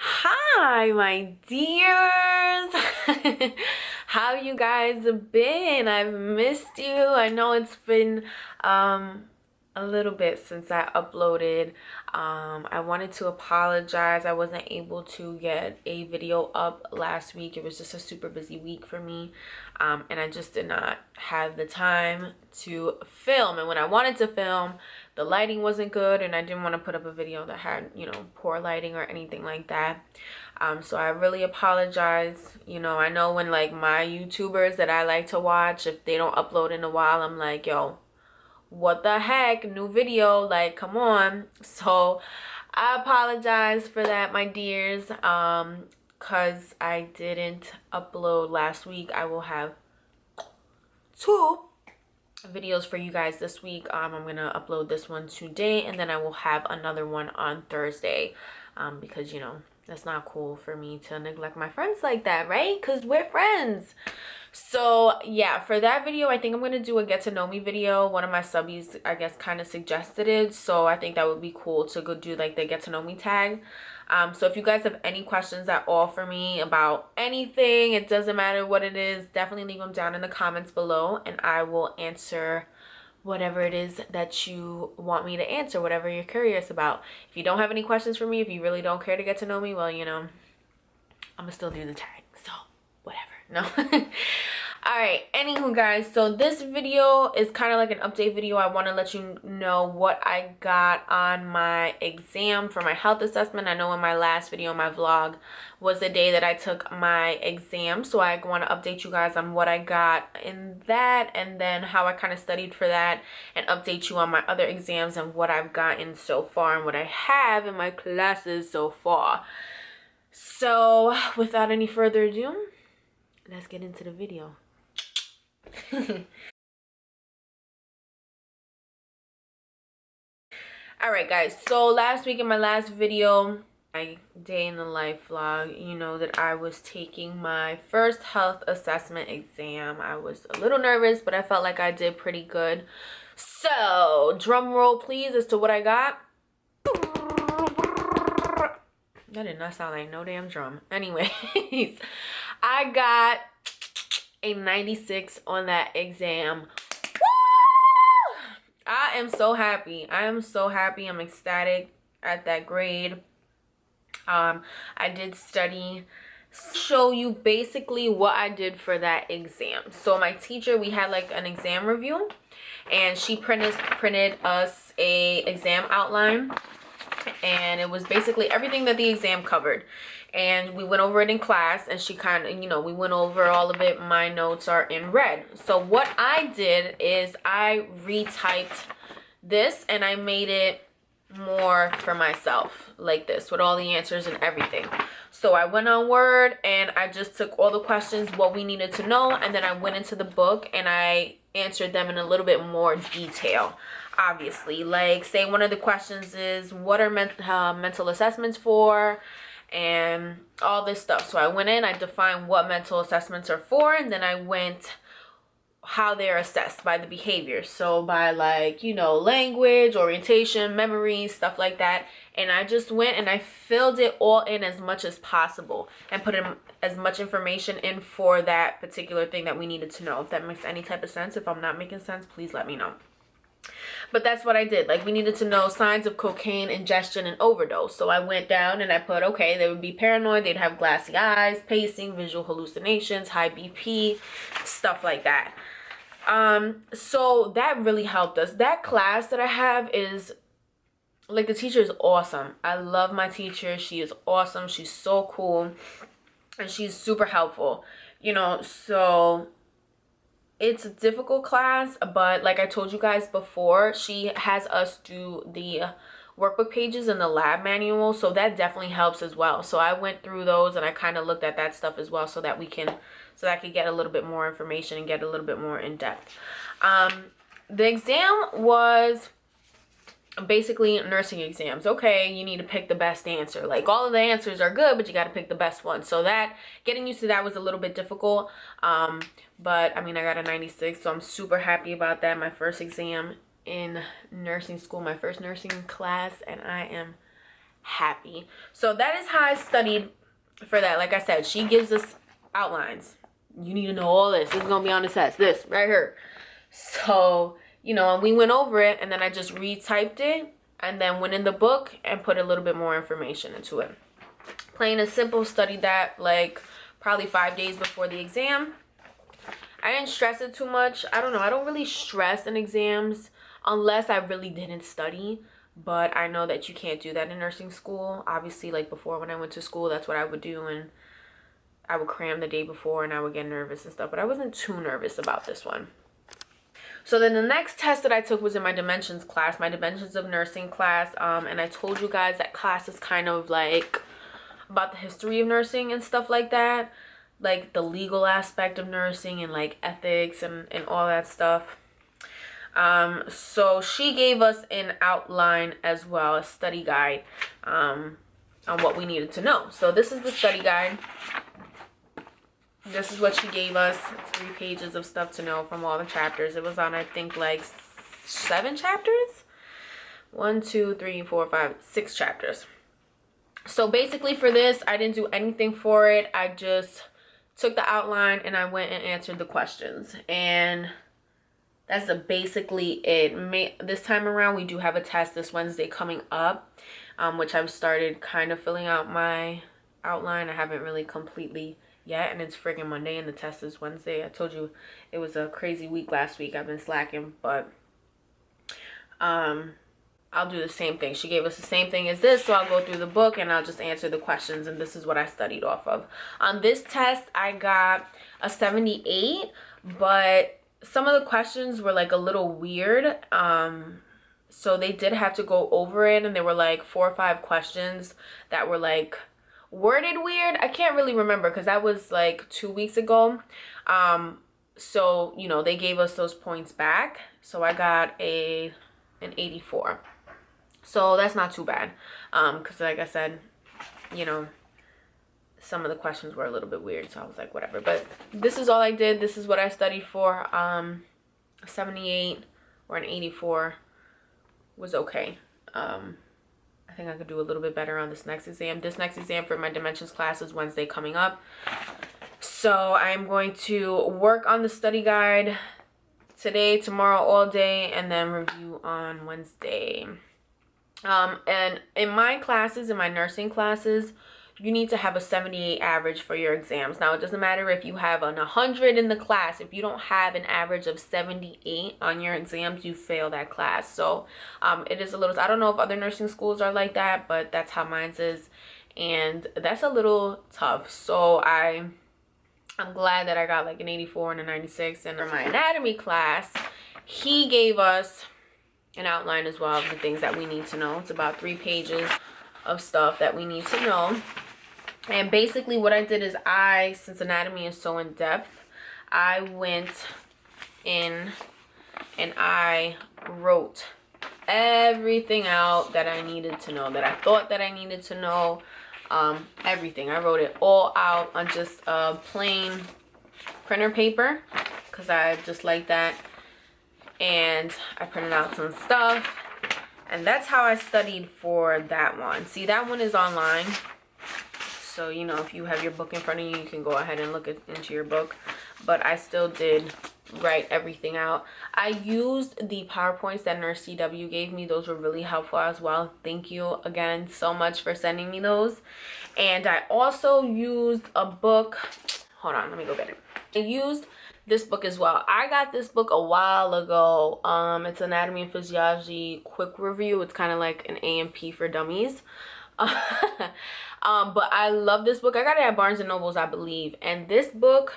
Hi, my dears. How you guys been? I've missed you. I know it's been a little bit since I uploaded. I wanted to apologize. I wasn't able to get a video up last week. It was just a super busy week for me. And I just did not have the time to film. And when I wanted to film, the lighting wasn't good, and I didn't want to put up a video that had, poor lighting or anything like that. So I really apologize. I know when like my YouTubers that I like to watch, if they don't upload in a while, I'm like, yo, what the heck, new video, like, come on. So I apologize for that, my dears, because I didn't upload last week. I will have 2 videos for you guys this week. I'm gonna upload this one today, and then I will have another one on Thursday, because that's not cool for me to neglect my friends like that, right? Because we're friends. So yeah, for that video, I think I'm gonna do a get to know me video. One of my subbies, I guess, kind of suggested it, so I think that would be cool to go do like the get to know me tag. So if you guys have any questions at all for me about anything, it doesn't matter what it is, definitely leave them down in the comments below, and I will answer whatever it is that you want me to answer, whatever you're curious about. If you don't have any questions for me, if you really don't care to get to know me, well, I'm gonna still do the tag, so whatever. No. All right, anywho guys, so this video is kind of like an update video. I want to let you know what I got on my exam for my health assessment. I know in my last video, my vlog, was the day that I took my exam, so I want to update you guys on what I got in that, and then how I kind of studied for that, and update you on my other exams and what I've gotten so far and what I have in my classes so far. So without any further ado, let's get into the video. All right guys, so last week in my last video, my day in the life vlog, you know that I was taking my first health assessment exam. I was a little nervous, but I felt like I did pretty good. So drum roll please as to what I got. That did not sound like no damn drum. Anyways, I got a 96 on that exam. I am so happy. I am so happy. I'm ecstatic at that grade. I did study. Show you basically what I did for that exam. So my teacher, we had like an exam review, and she printed us a exam outline, and it was basically everything that the exam covered, and we went over it in class, and she kind of, we went over all of it. My notes are in red. So what I did is I retyped this, and I made it more for myself like this with all the answers and everything. So I went on Word, and I just took all the questions, what we needed to know, and then I went into the book and I answered them in a little bit more detail. Obviously, like, say one of the questions is, what are mental assessments for, and all this stuff. So I went in, I defined what mental assessments are for, and then I went how they're assessed by the behavior. So by, like, language, orientation, memory, stuff like that. And I just went and I filled it all in as much as possible and put in as much information in for that particular thing that we needed to know. If that makes any type of sense. If I'm not making sense, please let me know. But that's what I did. Like, we needed to know signs of cocaine ingestion and overdose. So I went down and I put, okay, they would be paranoid, they'd have glassy eyes, pacing, visual hallucinations, high BP, stuff like that. So that really helped us. That class that I have is, like, the teacher is awesome. I love my teacher. She is awesome. She's so cool. And she's super helpful. So it's a difficult class, but like I told you guys before, she has us do the workbook pages in the lab manual, so that definitely helps as well. So I went through those and I kind of looked at that stuff as well, so that I could get a little bit more information and get a little bit more in depth. The exam was basically nursing exams. Okay, you need to pick the best answer. Like, all of the answers are good, but you got to pick the best one. So that, getting used to that was a little bit difficult. But I mean, I got a 96, so I'm super happy about that. My first exam in nursing school, my first nursing class, and I am happy. So that is how I studied for that. Like I said, she gives us outlines. You need to know all this. This is going to be on the test. This right here. So, you know, and we went over it, and then I just retyped it and then went in the book and put a little bit more information into it. Plain and simple, studied that like probably 5 days before the exam. I didn't stress it too much. I don't know. I don't really stress in exams unless I really didn't study. But I know that you can't do that in nursing school. Obviously, like before when I went to school, that's what I would do. And I would cram the day before and I would get nervous and stuff. But I wasn't too nervous about this one. So then the next test that I took was in my dimensions class, my dimensions of nursing class. And I told you guys that class is kind of like about the history of nursing and stuff like that. Like the legal aspect of nursing and like ethics and all that stuff. So she gave us an outline as well, a study guide on what we needed to know. So this is the study guide. This is what she gave us. 3 pages of stuff to know from all the chapters. It was on, I think, like 7 chapters. 1, 2, 3, 4, 5, 6 chapters. So basically for this, I didn't do anything for it. I just took the outline and I went and answered the questions. And that's basically it. This time around, we do have a test this Wednesday coming up, which I've started kind of filling out my outline. I haven't really completely yet, and it's friggin' Monday and the test is Wednesday. I told you it was a crazy week last week. I've been slacking, but I'll do the same thing. She gave us the same thing as this, so I'll go through the book and I'll just answer the questions, and this is what I studied off of. On this test, I got a 78, but some of the questions were like a little weird. So they did have to go over it, and there were like 4 or 5 questions that were like worded weird. I can't really remember because that was like 2 weeks ago. So, you know, they gave us those points back. So I got an 84. So that's not too bad. Because like I said, you know, some of the questions were a little bit weird. So I was like, whatever. But this is all I did. This is what I studied for. 78 or an 84 was okay. I think I could do a little bit better on this next exam. This next exam for my dimensions class is Wednesday coming up. So I'm going to work on the study guide today, tomorrow, all day, and then review on Wednesday. And in my classes, in my nursing classes, you need to have a 78 average for your exams. Now, it doesn't matter if you have an 100 in the class. If you don't have an average of 78 on your exams, you fail that class. So it is a little, I don't know if other nursing schools are like that, but that's how mine is. And that's a little tough. So I'm glad that I got like an 84 and a 96. And for my anatomy class, he gave us an outline as well of the things that we need to know. It's about 3 pages of stuff that we need to know. And basically what I did is since anatomy is so in depth, I went in and I wrote everything out that I needed to know, that I thought that I needed to know. Everything. I wrote it all out on just a plain printer paper because I just like that. And I printed out some stuff. And that's how I studied for that one. See, that one is online. So, you know, if you have your book in front of you, you can go ahead and look into your book. But I still did write everything out. I used the PowerPoints that Nurse CW gave me. Those were really helpful as well. Thank you again so much for sending me those. And I also used a book. Hold on, let me go get it. I used this book as well. I got this book a while ago. It's Anatomy and Physiology Quick Review. It's kind of like an A&P for dummies. But I love this book. I got it at Barnes & Noble's, I believe. And this book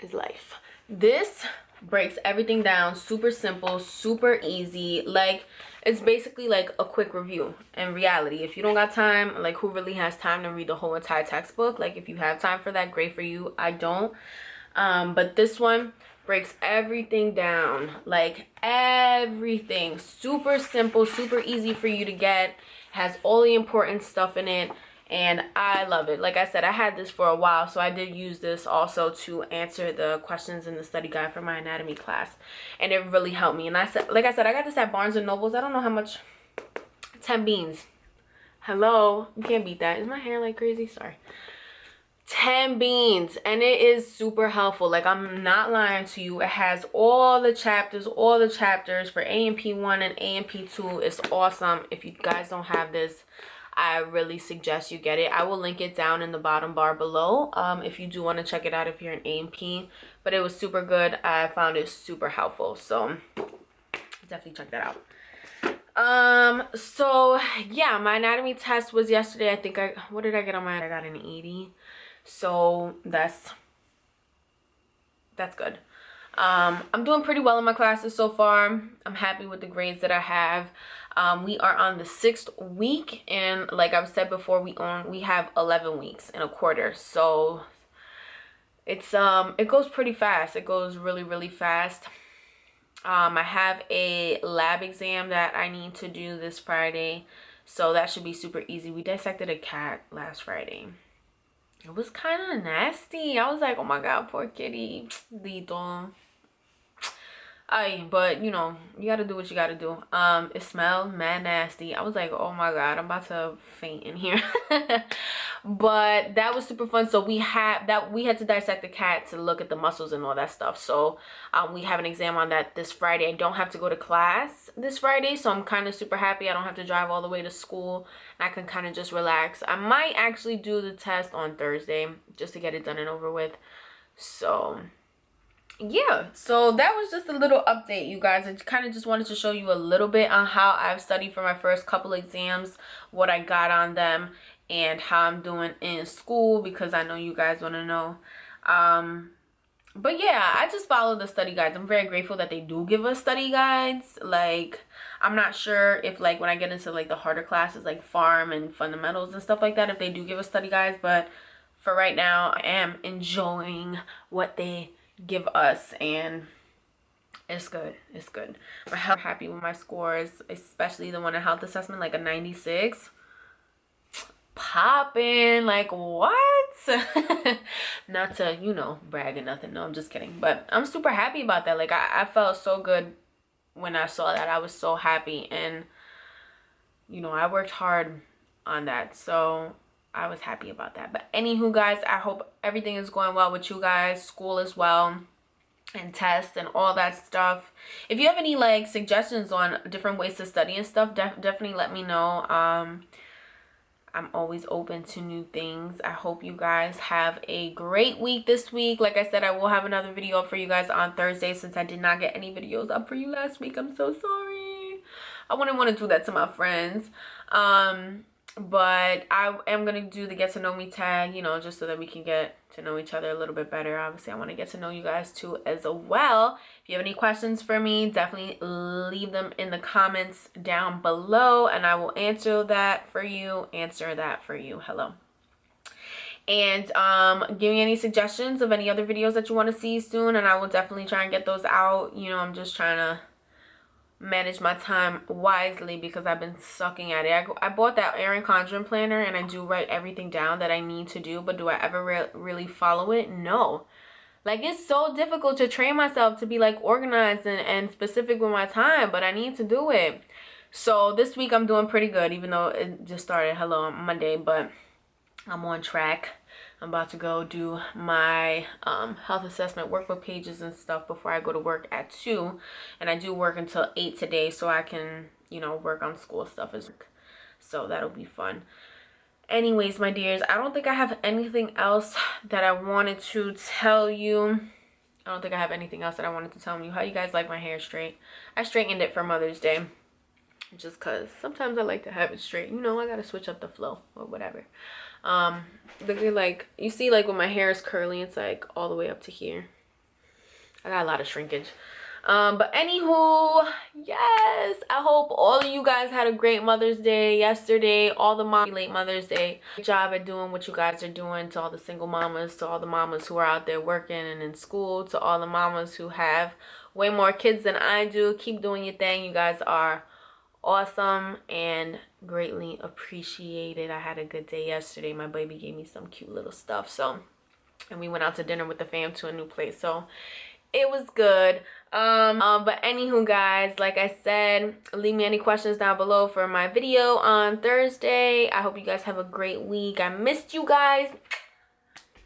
is life. This breaks everything down super simple, super easy. Like, it's basically like a quick review. In reality, if you don't got time, like, who really has time to read the whole entire textbook? Like, if you have time for that, great for you. I don't. But this one breaks everything down, like everything. Super simple, super easy for you to get. Has all the important stuff in it. And I love it. Like I said, I had this for a while, so I did use this also to answer the questions in the study guide for my anatomy class, and it really helped me. And I said, like I said, I got this at Barnes & Noble's. I don't know how much 10 beans. Hello, you can't beat that. Is my hair like crazy? Sorry. 10 beans, and it is super helpful. Like, I'm not lying to you. It has all the chapters for A&P1 and A&P2. It's awesome. If you guys don't have this, I really suggest you get it. I will link it down in the bottom bar below if you do want to check it out if you're an A&P. But it was super good. I found it super helpful, so definitely check that out. So yeah, my anatomy test was yesterday. I think what did I get on my? I got an 80. So that's good. I'm doing pretty well in my classes so far. I'm happy with the grades that I have. We are on the 6th week, and like I've said before, we have 11 weeks in a quarter. So it's it goes pretty fast. It goes really fast. I have a lab exam that I need to do this Friday, so that should be super easy. We dissected a cat last Friday. It was kind of nasty. I was like, oh my god, poor kitty. Lito. But you know, you gotta do what you gotta do. It smelled mad nasty. I was like, oh my god, I'm about to faint in here. But that was super fun. So we had to dissect the cat to look at the muscles and all that stuff. So we have an exam on that this Friday. I don't have to go to class this Friday, so I'm kind of super happy. I don't have to drive all the way to school. I can kind of just relax. I might actually do the test on Thursday just to get it done and over with. So yeah, so that was just a little update, you guys. I kind of just wanted to show you a little bit on how I've studied for my first couple exams, what I got on them, and how I'm doing in school, because I know you guys want to know. But yeah, I just follow the study guides. I'm very grateful that they do give us study guides. Like, I'm not sure if, like, when I get into like the harder classes like pharm and fundamentals and stuff like that, if they do give us study guides, but for right now I am enjoying what they give us, and it's good. I'm happy with my scores, especially the one in health assessment, like a 96. Popping, like, what? Not to, you know, brag or nothing. No, I'm just kidding. But I'm super happy about that. Like, I felt so good when I saw that. I was so happy, and you know, I worked hard on that, so I was happy about that. But anywho, guys, I hope everything is going well with you guys, school as well, and tests and all that stuff. If you have any like suggestions on different ways to study and stuff, definitely let me know. I'm always open to new things. I hope you guys have a great week this week. Like I said, I will have another video up for you guys on Thursday, since I did not get any videos up for you last week. I'm so sorry. I wouldn't want to do that to my friends. But I am going to do the get to know me tag, you know, just so that we can get to know each other a little bit better. Obviously, I want to get to know you guys too as well. If you have any questions for me, definitely leave them in the comments down below, and I will answer that for you. Hello. And give me any suggestions of any other videos that you want to see soon, and I will definitely try and get those out. You know, I'm just trying to manage my time wisely because I've been sucking at it. I bought that Erin Condren planner, and I do write everything down that I need to do, but do I ever really follow it? No. Like, it's so difficult to train myself to be like organized and specific with my time, but I need to do it. So this week I'm doing pretty good, even though it just started on Monday, but I'm on track. I'm about to go do my health assessment workbook pages and stuff before I go to work at 2. And I do work until 8 today, so I can, you know, work on school stuff as well. So that'll be fun. Anyways, my dears, I don't think I have anything else that I wanted to tell you. I don't think I have anything else that I wanted to tell you. How you guys like my hair straight? I straightened it for Mother's Day, just because sometimes I like to have it straight. You know, I gotta switch up the flow or whatever. Looking like, you see, like when my hair is curly, it's like all the way up to here. I got a lot of shrinkage. But anywho, yes, I hope all of you guys had a great Mother's Day yesterday. All the moms, late Mother's Day. Good job at doing what you guys are doing. To all the single mamas, to all the mamas who are out there working and in school, to all the mamas who have way more kids than I do. Keep doing your thing. You guys are awesome and greatly appreciated. I had a good day yesterday. My baby gave me some cute little stuff, so, and we went out to dinner with the fam to a new place. So it was good. But anywho, guys, like I said, leave me any questions down below for my video on Thursday. I hope you guys have a great week. I missed you guys.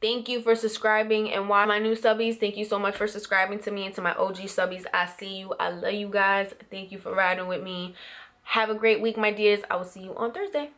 Thank you for subscribing and watching my new subbies. Thank you so much for subscribing to me and to my OG subbies. I see you. I love you guys. Thank you for riding with me. Have a great week, my dears. I will see you on Thursday.